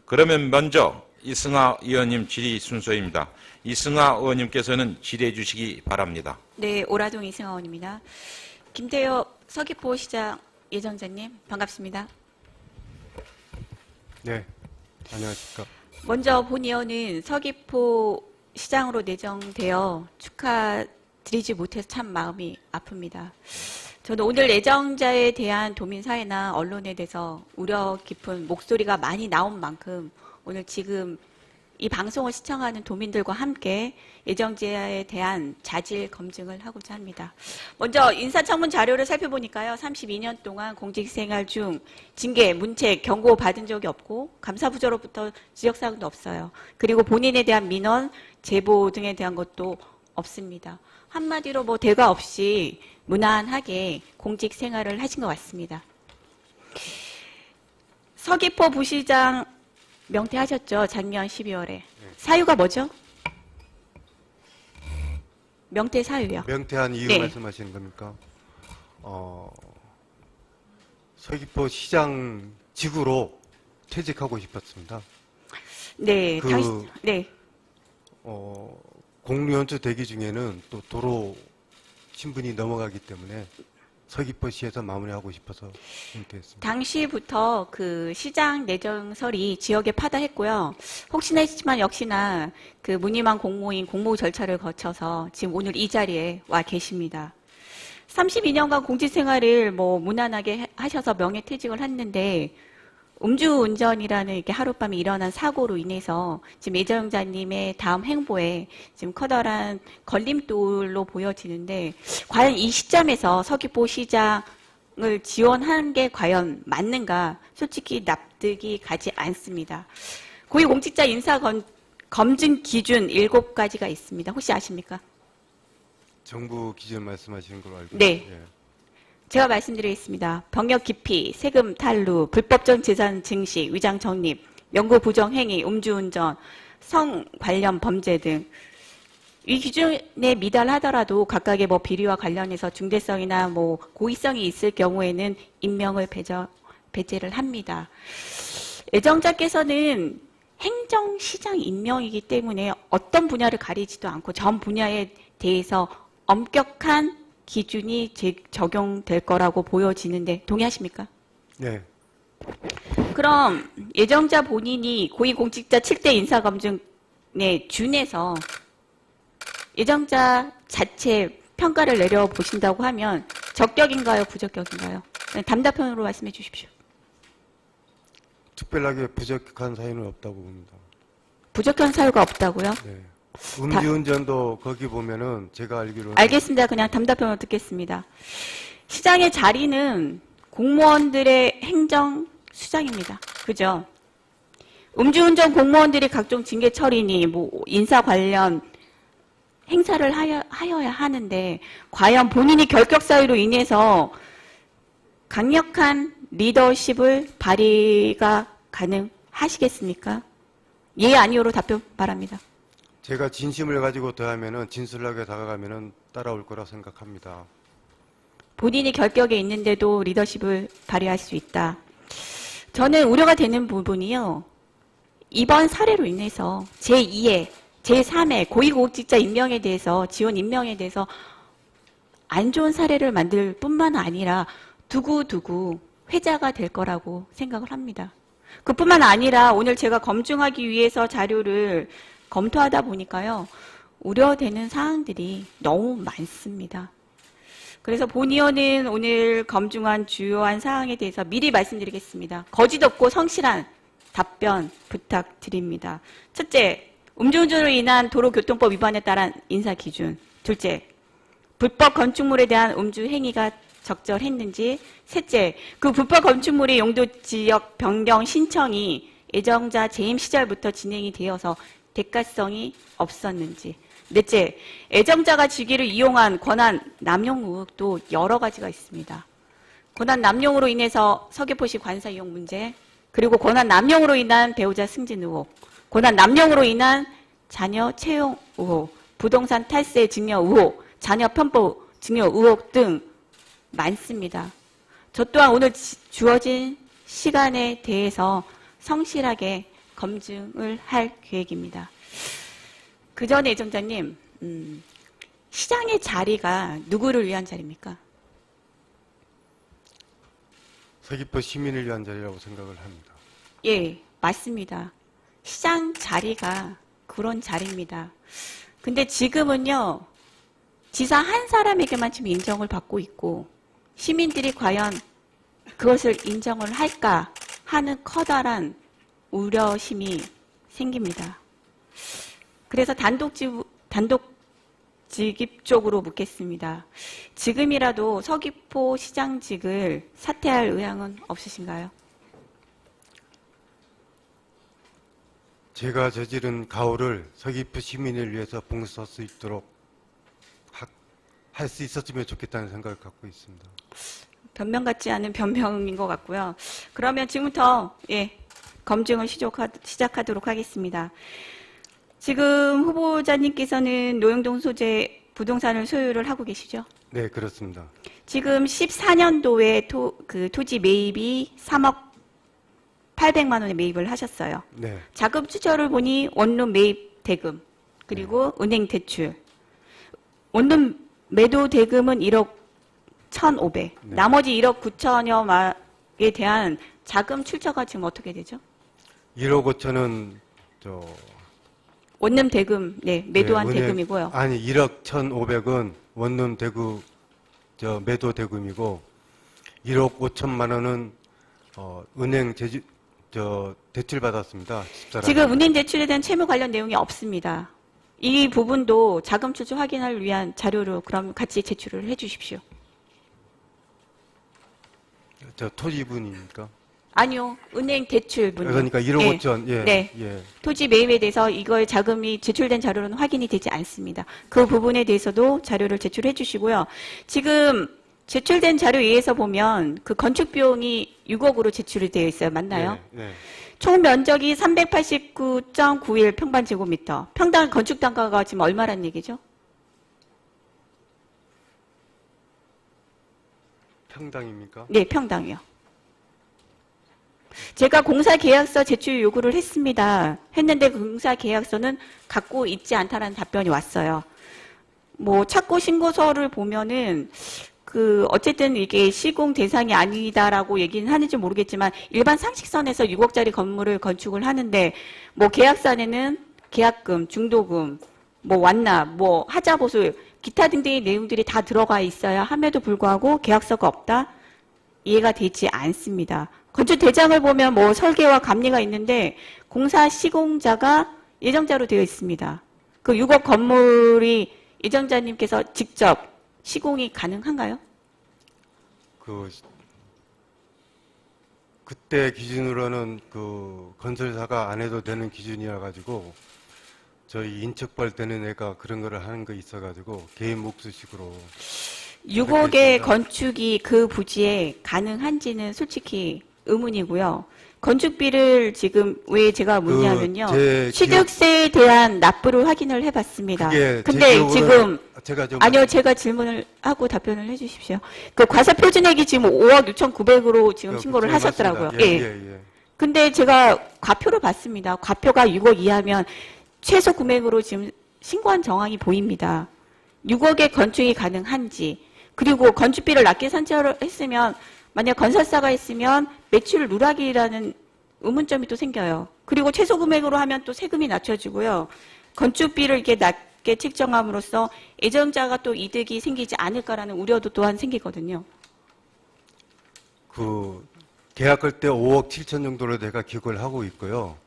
그러면 먼저 이승하 의원님 질의 순서입니다. 이승하 의원님께서는 질의해 주시기 바랍니다. 네, 오라동 이승하 의원입니다. 김태효 서귀포시장 예정자님 반갑습니다. 네, 안녕하십니까. 먼저 본 의원은 서귀포 시장으로 내정되어 축하드리지 못해서 참 마음이 아픕니다. 저는 오늘 예정자에 대한 도민사회나 언론에 대해서 우려 깊은 목소리가 많이 나온 만큼 오늘 지금 이 방송을 시청하는 도민들과 함께 예정자에 대한 자질 검증을 하고자 합니다. 먼저 인사청문 자료를 살펴보니까요. 32년 동안 공직생활 중 징계, 문책, 경고 받은 적이 없고 감사부조로부터 지적사항도 없어요. 그리고 본인에 대한 민원, 제보 등에 대한 것도 없습니다. 한마디로 뭐 대가 없이 무난하게 공직생활을 하신 것 같습니다. 서귀포 부시장 명퇴하셨죠? 작년 12월에. 사유가 뭐죠? 명퇴 사유요. 명퇴한 이유 네. 말씀하시는 겁니까? 서귀포 시장 직으로 퇴직하고 싶었습니다. 네, 네. 공무원주 대기 중에는 또 도로 신분이 넘어가기 때문에 서귀포시에서 마무리하고 싶어서 은퇴했습니다. 당시부터 그 시장 내정설이 지역에 파다했고요. 혹시나 했지만 역시나 그 무늬만 공무원 공모 절차를 거쳐서 지금 오늘 이 자리에 와 계십니다. 32년간 공직생활을 뭐 무난하게 하셔서 명예퇴직을 했는데 음주운전이라는 이렇게 하룻밤에 일어난 사고로 인해서 지금 예정자님의 다음 행보에 지금 커다란 걸림돌로 보여지는데 과연 이 시점에서 서귀포 시장을 지원하는 게 과연 맞는가 솔직히 납득이 가지 않습니다. 고위공직자 인사 검증 기준 7가지가 있습니다. 혹시 아십니까? 정부 기준 말씀하시는 걸로 알고 네. 있습니다. 예. 제가 말씀드리겠습니다. 병역 기피, 세금 탈루, 불법적 재산 증식, 위장 적립, 연구 부정 행위, 음주운전, 성 관련 범죄 등 이 기준에 미달하더라도 각각의 뭐 비리와 관련해서 중대성이나 뭐 고의성이 있을 경우에는 임명을 배제를 합니다. 예정자께서는 행정시장 임명이기 때문에 어떤 분야를 가리지도 않고 전 분야에 대해서 엄격한 기준이 적용될 거라고 보여지는데 동의하십니까? 네. 그럼 예정자 본인이 고위공직자 7대 인사검증에 준해서 예정자 자체 평가를 내려보신다고 하면 적격인가요? 부적격인가요? 담답편으로 말씀해 주십시오. 특별하게 부적격한 사유는 없다고 봅니다. 부적격한 사유가 없다고요? 네. 음주운전도 거기 보면은 제가 알기로는 알겠습니다. 그냥 담답편으로 듣겠습니다. 시장의 자리는 공무원들의 행정수장입니다. 그죠? 음주운전 공무원들이 각종 징계 처리니 뭐 인사 관련 행사를 하여야 하는데 과연 본인이 결격 사유로 인해서 강력한 리더십을 발휘가 가능하시겠습니까? 예, 아니오로 답변 바랍니다. 제가 진심을 가지고 더하면은 진솔하게 다가가면은 따라올 거라 생각합니다. 본인이 결격에 있는데도 리더십을 발휘할 수 있다. 저는 우려가 되는 부분이요. 이번 사례로 인해서 제2의, 제3의 고위공직자 임명에 대해서, 지원 임명에 대해서 안 좋은 사례를 만들 뿐만 아니라 두고두고 회자가 될 거라고 생각을 합니다. 그뿐만 아니라 오늘 제가 검증하기 위해서 자료를 검토하다 보니까요. 우려되는 사항들이 너무 많습니다. 그래서 본 의원은 오늘 검증한 주요한 사항에 대해서 미리 말씀드리겠습니다. 거짓 없고 성실한 답변 부탁드립니다. 첫째, 음주운전으로 인한 도로교통법 위반에 따른 인사기준. 둘째, 불법 건축물에 대한 음주 행위가 적절했는지. 셋째, 그 불법 건축물의 용도 지역 변경 신청이 예정자 재임 시절부터 진행이 되어서 대가성이 없었는지. 넷째, 예정자가 직위를 이용한 권한 남용 의혹도 여러 가지가 있습니다. 권한 남용으로 인해서 서귀포시 관사 이용 문제, 그리고 권한 남용으로 인한 배우자 승진 의혹, 권한 남용으로 인한 자녀 채용 의혹, 부동산 탈세 증여 의혹, 자녀 편보 증여 의혹 등 많습니다. 저 또한 오늘 주어진 시간에 대해서 성실하게 검증을 할 계획입니다. 그 전에 예정자님, 시장의 자리가 누구를 위한 자리입니까? 서귀포 시민을 위한 자리라고 생각을 합니다. 예, 맞습니다. 시장 자리가 그런 자리입니다. 근데 지금은요, 지사 한 사람에게만 지금 인정을 받고 있고, 시민들이 과연 그것을 인정을 할까 하는 커다란 우려심이 생깁니다. 그래서 단독직입 쪽으로 묻겠습니다. 지금이라도 서귀포 시장직을 사퇴할 의향은 없으신가요? 제가 저지른 가오를 서귀포 시민을 위해서 봉사할 수 있도록 할 수 있었으면 좋겠다는 생각을 갖고 있습니다. 변명 같지 않은 변명인 것 같고요. 그러면 지금부터 검증을 시작하도록 하겠습니다. 지금 후보자님께서는 노영동 소재 부동산을 소유를 하고 계시죠? 네, 그렇습니다. 지금 14년도에 토지 매입이 3억 800만 원에 매입을 하셨어요. 네, 자금 추천을 보니 원룸 매입 대금 그리고 은행 대출. 원룸 매도 대금은 1억 1,500. 네. 나머지 1억 9천여에 대한 자금 출처가 지금 어떻게 되죠? 1억 5천은 원룸 대금, 매도한 대금이고요. 아니, 1억 1,500은 원룸 매도 대금이고 1억 5천만 원은 은행 대출 받았습니다. 집사람이. 지금 은행 대출에 대한 채무 관련 내용이 없습니다. 이 부분도 자금 출처 확인을 위한 자료로 그럼 같이 제출을 해 주십시오. 토지분입니까? 아니요. 은행 대출분. 그러니까 1억 예. 5천. 예. 네. 예. 토지 매입에 대해서 이거의 자금이 제출된 자료로는 확인이 되지 않습니다. 그 부분에 대해서도 자료를 제출해 주시고요. 지금 제출된 자료에 의해서 보면 그 건축 비용이 6억으로 제출이 되어 있어요. 맞나요? 네. 총 면적이 389.91 평방제곱미터. 평당 건축 단가가 지금 얼마란 얘기죠? 평당입니까? 네, 평당이요. 제가 공사 계약서 제출 요구를 했는데 그 공사 계약서는 갖고 있지 않다라는 답변이 왔어요. 착고 신고서를 보면은 어쨌든 이게 시공 대상이 아니다라고 얘기는 하는지 모르겠지만 일반 상식선에서 6억짜리 건물을 건축을 하는데 계약서에는 계약금, 중도금, 완납, 하자 보수, 기타 등등의 내용들이 다 들어가 있어야 함에도 불구하고 계약서가 없다? 이해가 되지 않습니다. 건축 대장을 보면 설계와 감리가 있는데 공사 시공자가 예정자로 되어 있습니다. 그 6억 건물이 예정자님께서 직접 시공이 가능한가요? 그때 기준으로는 건설사가 안 해도 되는 기준이라 가지고 저희 인척발 되는 애가 그런 거를 하는 거 있어 가지고 개인 몫식으로 6억의 건축이 그 부지에 가능한지는 솔직히 의문이고요. 건축비를 지금 왜 제가 묻냐면요. 취득세에 대한 납부를 확인을 해봤습니다. 근데 지금 아니요, 제가 질문을 하고 답변을 해주십시오. 그 과세 표준액이 지금 5억 6,900으로 지금 신고를 하셨더라고요. 예. 근데 제가 과표를 봤습니다. 과표가 6억 이하면 최소 금액으로 지금 신고한 정황이 보입니다. 6억의 건축이 가능한지, 그리고 건축비를 낮게 산정했으면 만약 건설사가 있으면 매출 누락이라는 의문점이 또 생겨요. 그리고 최소 금액으로 하면 또 세금이 낮춰지고요. 건축비를 이렇게 낮게 책정함으로써 예정자가 또 이득이 생기지 않을까라는 우려도 또한 생기거든요. 계약할 때 5억 7천 정도로 내가 기억을 하고 있고요.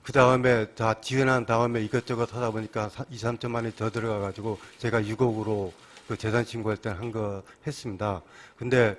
그 다음에 다 지원한 다음에 이것저것 하다 보니까 2, 3천만 원이 더 들어가가지고 제가 6억으로 그 재산 신고할 때 한 거 했습니다. 근데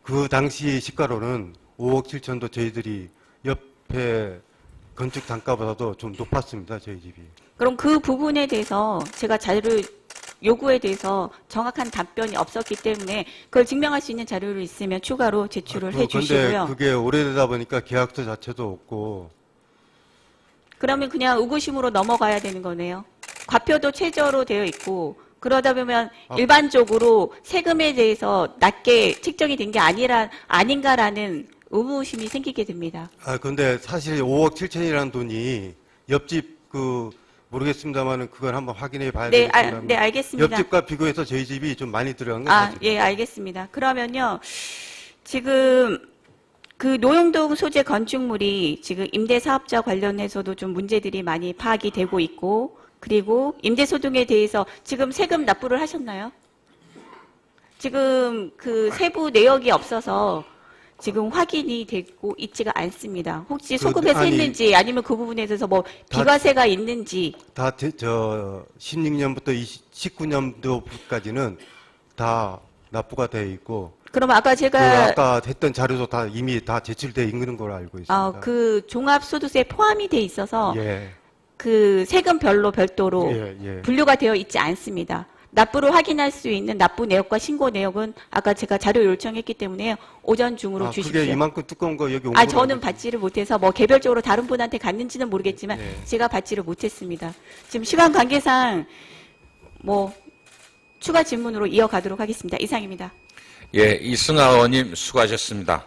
그 당시 시가로는 5억 7천도 저희들이 옆에 건축 단가보다도 좀 높았습니다. 저희 집이. 그럼 그 부분에 대해서 제가 자료 요구에 대해서 정확한 답변이 없었기 때문에 그걸 증명할 수 있는 자료를 있으면 추가로 제출을 해주시고요. 근데 그게 오래되다 보니까 계약서 자체도 없고. 그러면 그냥 의구심으로 넘어가야 되는 거네요. 과표도 최저로 되어 있고 그러다 보면 일반적으로 세금에 대해서 낮게 책정이 된 게 아닌가라는 의무심이 생기게 됩니다. 아, 근데 사실 5억 7천이라는 돈이 옆집 모르겠습니다만은 그건 한번 확인해 봐야 네, 되겠습니다. 네, 알겠습니다. 옆집과 비교해서 저희 집이 좀 많이 들어간 건 아, 사실. 예, 알겠습니다. 그러면요, 지금 그 노용동 소재 건축물이 지금 임대사업자 관련해서도 좀 문제들이 많이 파악이 되고 있고, 그리고 임대소득에 대해서 지금 세금 납부를 하셨나요? 지금 그 세부 내역이 없어서 지금 확인이 되고 있지가 않습니다. 혹시 소급에 아니, 샜는지 아니면 그 부분에 대해서 뭐 비과세가 있는지. 다 16년부터 19년도까지는 다 납부가 돼 있고 그럼 아까 그 제가 아까 했던 자료도 다 이미 다 제출돼 있는 걸로 알고 있습니다. 그 종합소득세에 포함이 돼 있어서 예. 그 세금별로 별도로 예, 예. 분류가 되어 있지 않습니다. 납부를 확인할 수 있는 납부 내역과 신고 내역은 아까 제가 자료 요청했기 때문에 오전 중으로 주십시오. 그게 이만큼 두꺼운 거 여기 온 아, 걸로 저는 알고 받지를 못해서 뭐 개별적으로 다른 분한테 갔는지는 모르겠지만 네. 제가 받지를 못했습니다. 지금 시간 관계상 뭐 추가 질문으로 이어가도록 하겠습니다. 이상입니다. 예, 이승아 의원님 수고하셨습니다.